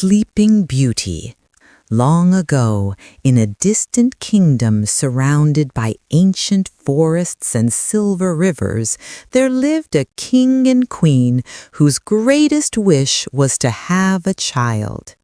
Sleeping Beauty. Long ago, in a distant kingdom surrounded by ancient forests and silver rivers, there lived a king and queen whose greatest wish was to have a child.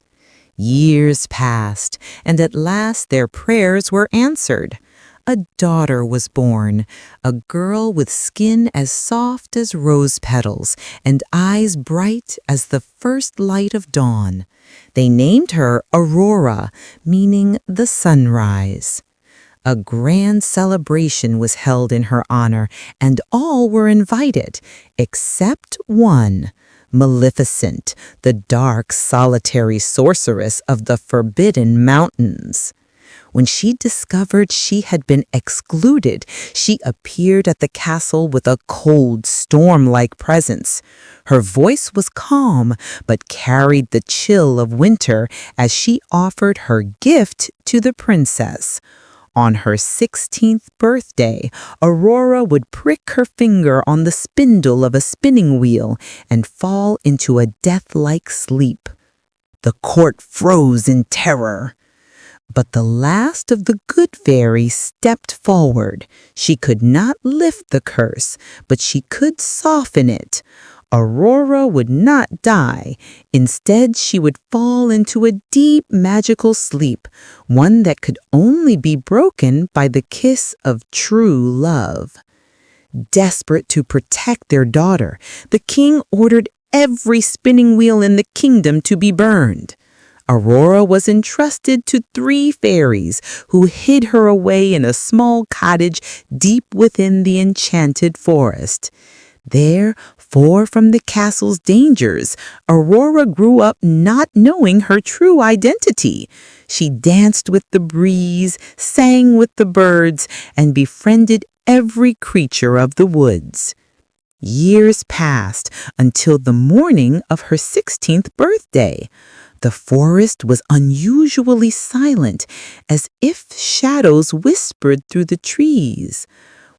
Years passed, and at last their prayers were answered. A daughter was born, a girl with skin as soft as rose petals and eyes bright as the first light of dawn. They named her Aurora, meaning the sunrise. A grand celebration was held in her honor, and all were invited, except one, Maleficent, the dark, solitary sorceress of the Forbidden Mountains. When she discovered she had been excluded, she appeared at the castle with a cold, storm-like presence. Her voice was calm, but carried the chill of winter as she offered her gift to the princess. On her 16th birthday, Aurora would prick her finger on the spindle of a spinning wheel and fall into a death-like sleep. The court froze in terror. But the last of the good fairies stepped forward. She could not lift the curse, but she could soften it. Aurora would not die. Instead, she would fall into a deep magical sleep, one that could only be broken by the kiss of true love. Desperate to protect their daughter, the king ordered every spinning wheel in the kingdom to be burned. Aurora was entrusted to 3 fairies who hid her away in a small cottage deep within the enchanted forest. There, far from the castle's dangers, Aurora grew up not knowing her true identity. She danced with the breeze, sang with the birds, and befriended every creature of the woods. Years passed until the morning of her 16th birthday. The forest was unusually silent, as if shadows whispered through the trees.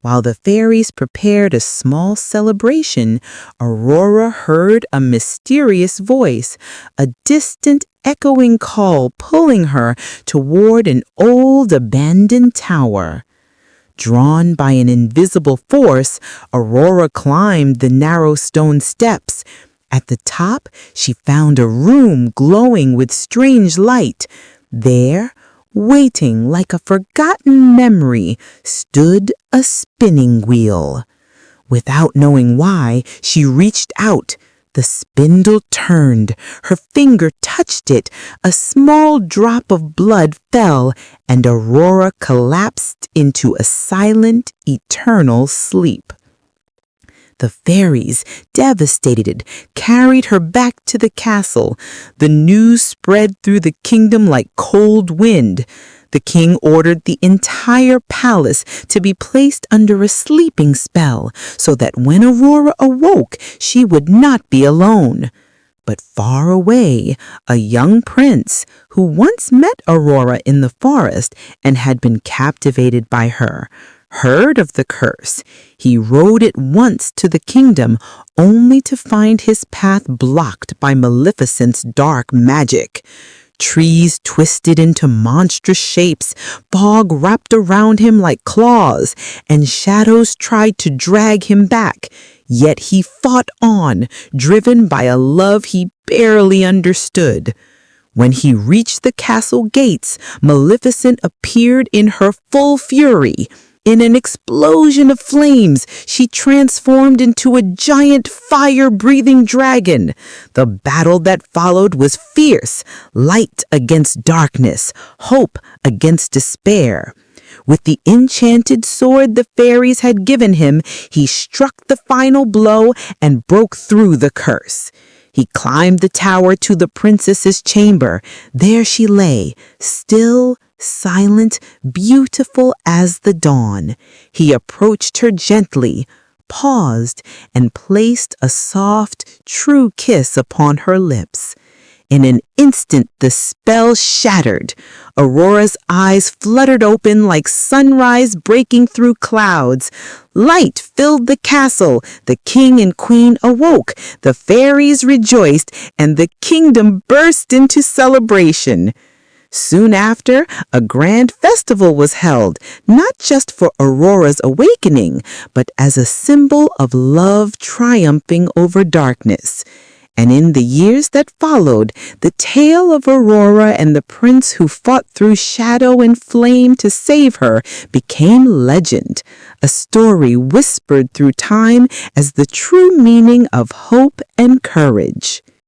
While the fairies prepared a small celebration, Aurora heard a mysterious voice, a distant echoing call pulling her toward an old abandoned tower. Drawn by an invisible force, Aurora climbed the narrow stone steps. At the top, she found a room glowing with strange light. There, waiting like a forgotten memory, stood a spinning wheel. Without knowing why, she reached out. The spindle turned. Her finger touched it. A small drop of blood fell, and Aurora collapsed into a silent, eternal sleep. The fairies, devastated, carried her back to the castle. The news spread through the kingdom like cold wind. The king ordered the entire palace to be placed under a sleeping spell so that when Aurora awoke, she would not be alone. But far away, a young prince, who once met Aurora in the forest and had been captivated by her, heard of the curse. He rode at once to the kingdom, only to find his path blocked by Maleficent's dark magic. Trees twisted into monstrous shapes, fog wrapped around him like claws, and shadows tried to drag him back. Yet he fought on, driven by a love he barely understood. When he reached the castle gates, Maleficent appeared in her full fury. In an explosion of flames, she transformed into a giant fire-breathing dragon. The battle that followed was fierce, light against darkness, hope against despair. With the enchanted sword the fairies had given him, he struck the final blow and broke through the curse. He climbed the tower to the princess's chamber. There she lay, still, silent, beautiful as the dawn. He approached her gently, paused, and placed a soft, true kiss upon her lips. In an instant, the spell shattered. Aurora's eyes fluttered open like sunrise breaking through clouds. Light filled the castle. The king and queen awoke. The fairies rejoiced, and the kingdom burst into celebration. Soon after, a grand festival was held, not just for Aurora's awakening, but as a symbol of love triumphing over darkness. And in the years that followed, the tale of Aurora and the prince who fought through shadow and flame to save her became legend, a story whispered through time as the true meaning of hope and courage.